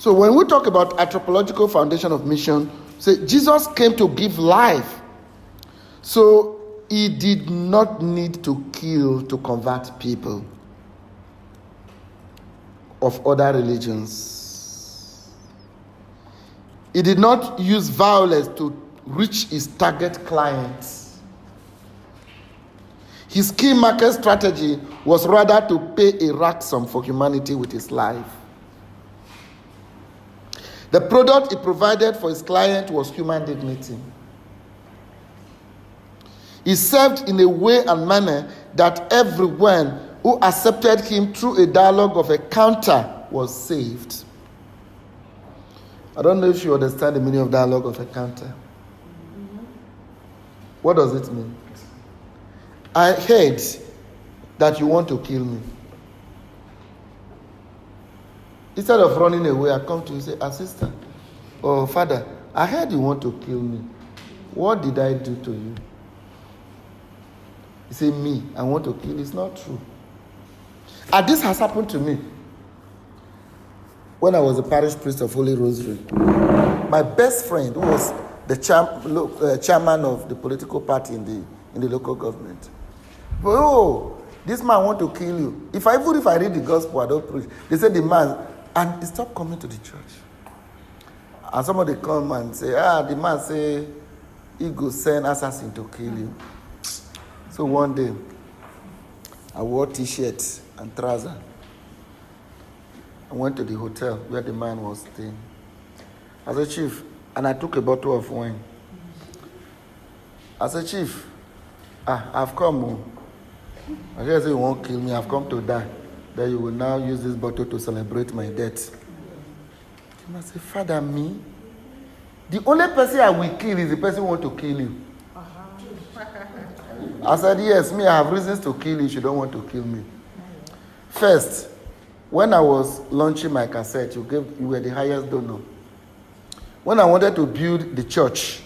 So when we talk about anthropological foundation of mission, say Jesus came to give life. So he did not need to kill to convert people of other religions. He did not use violence to reach his target clients. His key market strategy was rather to pay a ransom for humanity with his life. The product he provided for his client was human dignity. He served in a way and manner that everyone who accepted him through a dialogue of encounter was saved. I don't know if you understand the meaning of dialogue of encounter. What does it mean? I heard that you want to kill me. Instead of running away, I come to you and say, sister, or father, I heard you want to kill me. What did I do to you? You say, me, I want to kill you. It's not true. And this has happened to me. When I was a parish priest of Holy Rosary, my best friend, who was the chairman of the political party in the local government, this man want to kill you. Even if I read the gospel, I don't preach. They said the man, and he stopped coming to the church. And somebody come and say, the man say, he go send assassin to kill you. So one day, I wore t-shirt and trouser. I went to the hotel where the man was staying. I said, Chief, and I took a bottle of wine. I said, Chief, I've come. I just say you won't kill me. I've come to die. Then you will now use this bottle to celebrate my death. I said, Father, me? The only person I will kill is the person who wants to kill you. I said, yes, me, I have reasons to kill you if you don't want to kill me. First, when I was launching my cassette, you were the highest donor. When I wanted to build the church,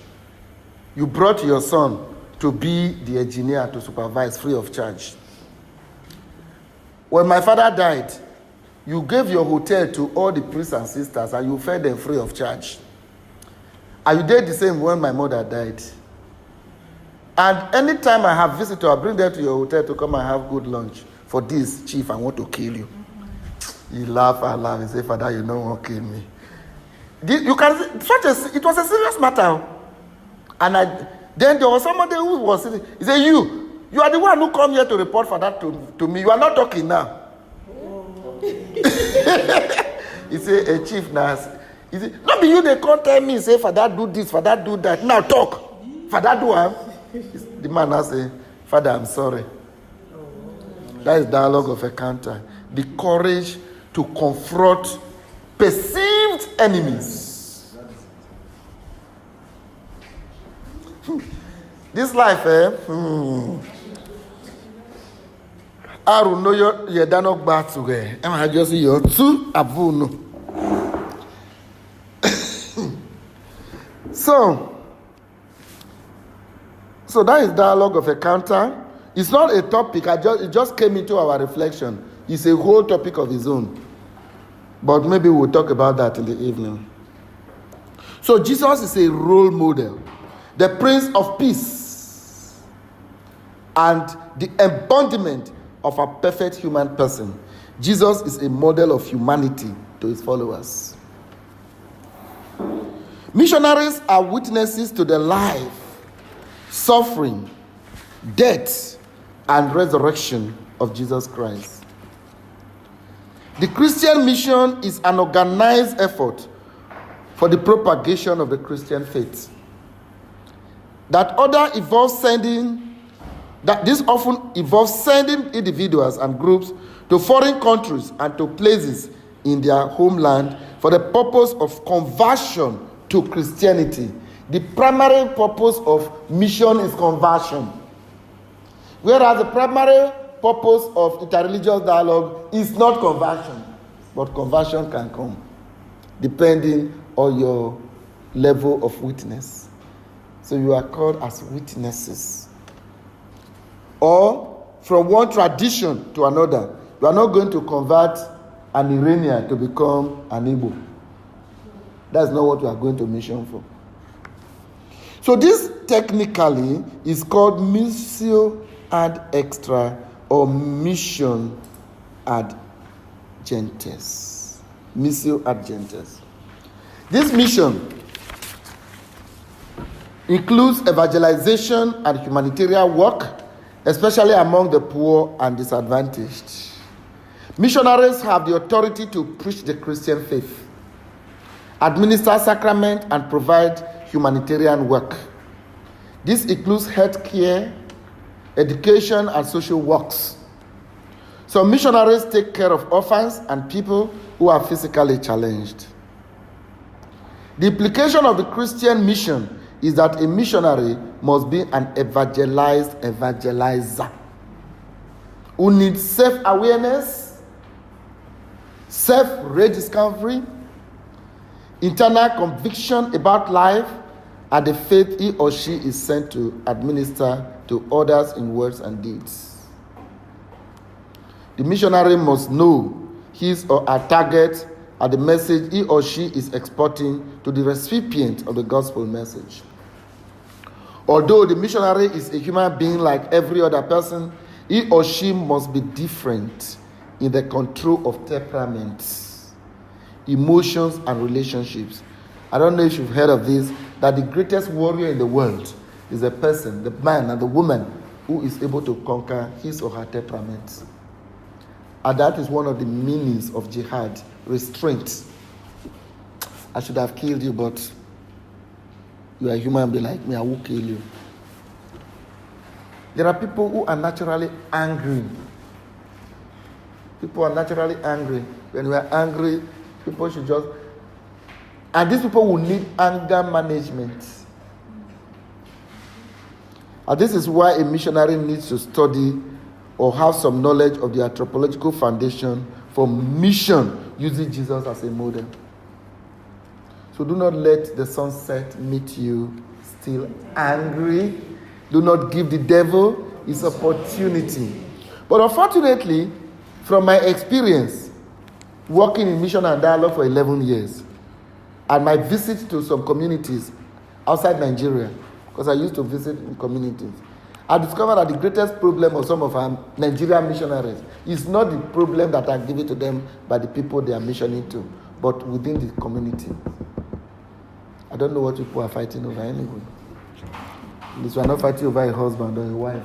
you brought your son to be the engineer to supervise free of charge. When my father died, you gave your hotel to all the priests and sisters and you fed them free of charge. And you did the same when my mother died. And anytime I have visitors, I bring them to your hotel to come and have good lunch. For this, Chief, I want to kill you. You laugh and laugh and say, Father, you don't want to kill me. You can it was a serious matter. And then there was somebody who was sitting. He said, you are the one who come here to report for that to me. You are not talking now. He said, a chief now. He said, not be you, they can't tell me, say, Father, do this, Father, do that. Now talk. Father, do it. The man now say, Father, I'm sorry. That is dialogue of encounter. The courage to confront perceived enemies. This life, I don't know you're not bad to get. I just see you too abuno. So that is dialogue of encounter. It's not a topic. It just came into our reflection. It's a whole topic of its own. But maybe we'll talk about that in the evening. So Jesus is a role model, the Prince of Peace, and the embodiment of a perfect human person. Jesus is a model of humanity to his followers. Missionaries are witnesses to the life, suffering, death, and resurrection of Jesus Christ. The Christian mission is an organized effort for the propagation of the Christian faith. This often involves sending individuals and groups to foreign countries and to places in their homeland for the purpose of conversion to Christianity. The primary purpose of mission is conversion. Whereas the primary purpose of interreligious dialogue is not conversion, but conversion can come depending on your level of witness. So you are called as witnesses. Or from one tradition to another. You are not going to convert an Iranian to become an Igbo. That's not what we are going to mission for. So this technically is called missio ad extra or mission ad gentes. Missio ad gentes. This mission includes evangelization and humanitarian work, especially among the poor and disadvantaged. Missionaries have the authority to preach the Christian faith, administer sacrament, and provide humanitarian work. This includes health care, education, and social works. So missionaries take care of orphans and people who are physically challenged. The implication of the Christian mission is that a missionary must be an evangelizer who needs self-awareness, self-rediscovery, internal conviction about life, and the faith he or she is sent to administer to others in words and deeds. The missionary must know his or her target and the message he or she is exporting to the recipient of the gospel message. Although the missionary is a human being like every other person, he or she must be different in the control of temperaments, emotions, and relationships. I don't know if you've heard of this, that the greatest warrior in the world is a person, the man and the woman, who is able to conquer his or her temperament. And that is one of the meanings of jihad, restraint. I should have killed you, but you are a human being like me, I will kill you. There are people who are naturally angry. People are naturally angry. When we are angry, people should just... And these people will need anger management. And this is why a missionary needs to study or have some knowledge of the anthropological foundation for mission using Jesus as a model. So do not let the sunset meet you still angry. Do not give the devil his opportunity. But unfortunately, from my experience, working in mission and dialogue for 11 years, and my visit to some communities outside Nigeria, because I used to visit in communities, I discovered that the greatest problem of some of our Nigerian missionaries is not the problem that are given to them by the people they are missioning to, but within the community. I don't know what people are fighting over anyway. At least we are not fighting over a husband or a wife.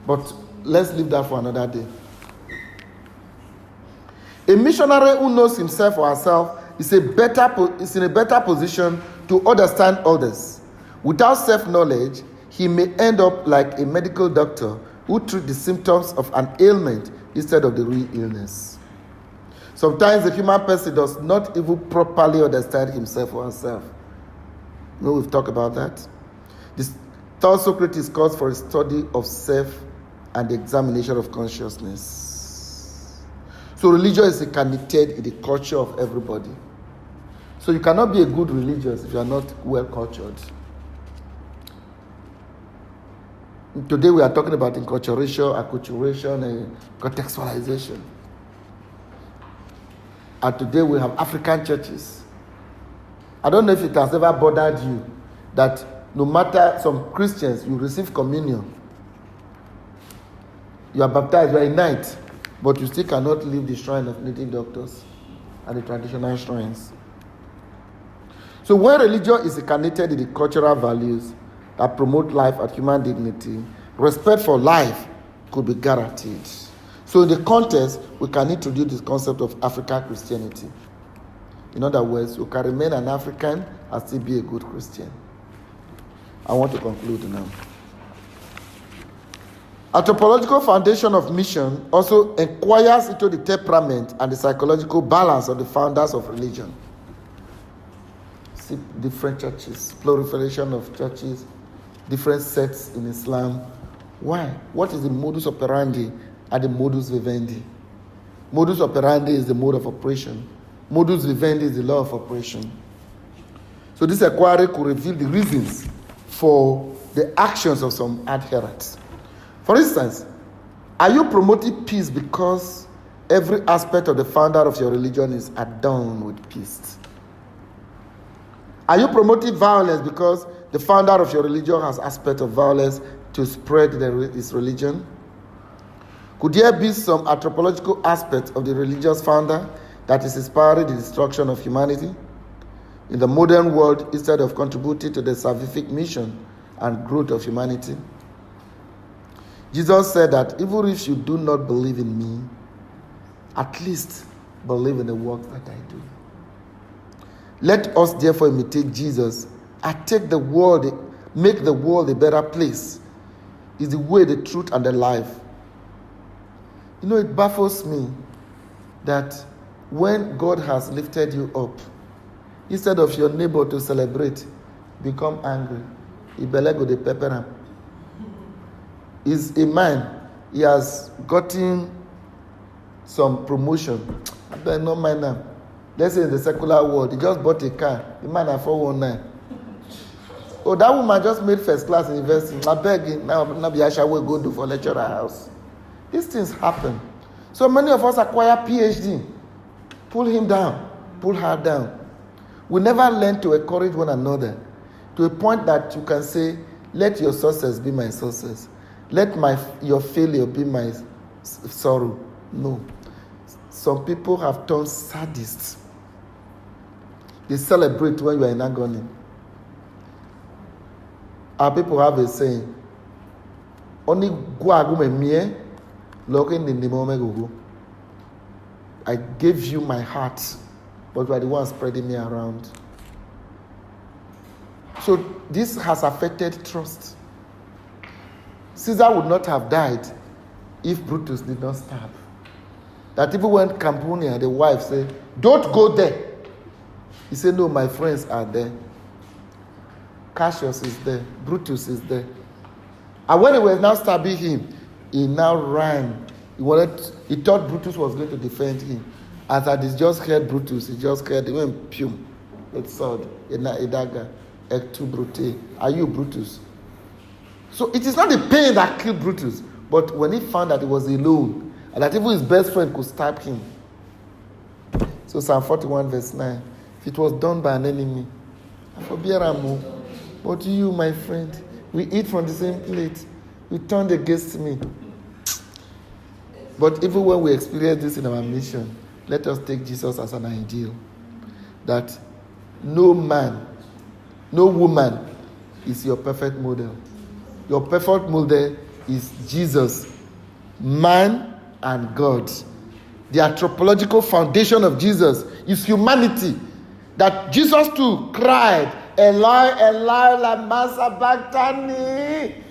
But let's leave that for another day. A missionary who knows himself or herself is in a better position to understand others. Without self-knowledge, he may end up like a medical doctor who treats the symptoms of an ailment instead of the real illness. Sometimes the human person does not even properly understand himself or herself. You know, we've talked about that. This third Socrates calls for a study of self and the examination of consciousness. So religion is incarnated in the culture of everybody. So you cannot be a good religious if you are not well cultured. Today we are talking about enculturation, acculturation, and contextualization. And today we have African churches. I don't know if it has ever bothered you that no matter some Christians, you receive communion. You are baptized, you are a knight, but you still cannot leave the shrine of native doctors and the traditional shrines. So when religion is incarnated in the cultural values that promote life and human dignity, respect for life could be guaranteed. So in the context, we can introduce this concept of African Christianity. In other words, you can remain an African and still be a good Christian. I want to conclude now. Anthropological foundation of mission also inquires into the temperament and the psychological balance of the founders of religion. See different churches, proliferation of churches, different sects in Islam. Why? What is the modus operandi and the modus vivendi? Modus operandi is the mode of operation. Modus vivendi is the law of operation. So this inquiry could reveal the reasons for the actions of some adherents. For instance, are you promoting peace because every aspect of the founder of your religion is adorned with peace? Are you promoting violence because the founder of your religion has aspect of violence to spread his religion? Could there be some anthropological aspect of the religious founder that is inspiring the destruction of humanity? In the modern world, instead of contributing to the salvific mission and growth of humanity, Jesus said that even if you do not believe in me, at least believe in the works that I do. Let us therefore imitate Jesus and make the world a better place. Is the way, the truth, and the life. You know, it baffles me that when God has lifted you up, instead of your neighbor to celebrate, become angry. Ibelego de pepper. Is a man, he has gotten some promotion. I better not mind now. Let's say in the secular world, he just bought a car. The man had 419. Oh, that woman just made first class in university. I beg you, now be Aisha will go do for lecturer house. These things happen. So many of us acquire PhD. Pull him down. Pull her down. We never learn to encourage one another to a point that you can say, let your success be my success. Let your failure be my sorrow. No. Some people have turned sadists. They celebrate when you are in agony. Our people have a saying, only I gave you my heart, but you are the one spreading me around. So this has affected trust. Caesar would not have died if Brutus did not stab. That even when Campania, the wife, said, don't go there. He said, no, my friends are there. Cassius is there. Brutus is there. And when they were now stabbing him, he now ran. He thought Brutus was going to defend him. As I just heard Brutus, he went pum. With sword, a dagger, tu brute. Are you Brutus? So it is not the pain that killed Brutus, but when he found that he was alone, and that even his best friend could stab him. So Psalm 41 verse 9, if it was done by an enemy, I forbear him. But you, my friend, we eat from the same plate. You turned against me. But even when we experience this in our mission, let us take Jesus as an ideal. That no man, no woman is your perfect model. Your perfect model is Jesus, man and God. The anthropological foundation of Jesus is humanity. That Jesus too cried, Eloi, Eloi, lama sabachthani.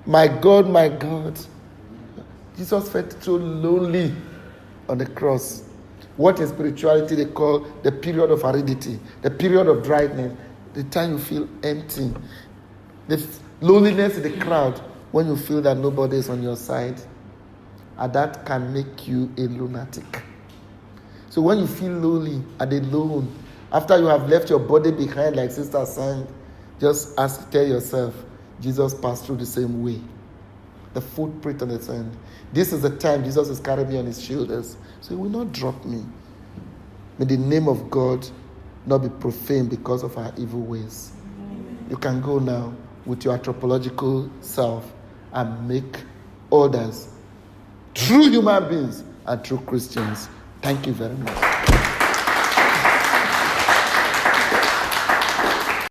My God, my God. Jesus felt so lonely on the cross. What in spirituality they call the period of aridity, the period of dryness, the time you feel empty, the loneliness in the crowd when you feel that nobody is on your side, and that can make you a lunatic. So when you feel lonely and alone, after you have left your body behind, like Sister sang, just tell yourself, Jesus passed through the same way. The footprint on the sand. This is the time Jesus is carrying me on his shoulders. So he will not drop me. May the name of God not be profaned because of our evil ways. You can go now with your anthropological self and make others true human beings and true Christians. Thank you very much.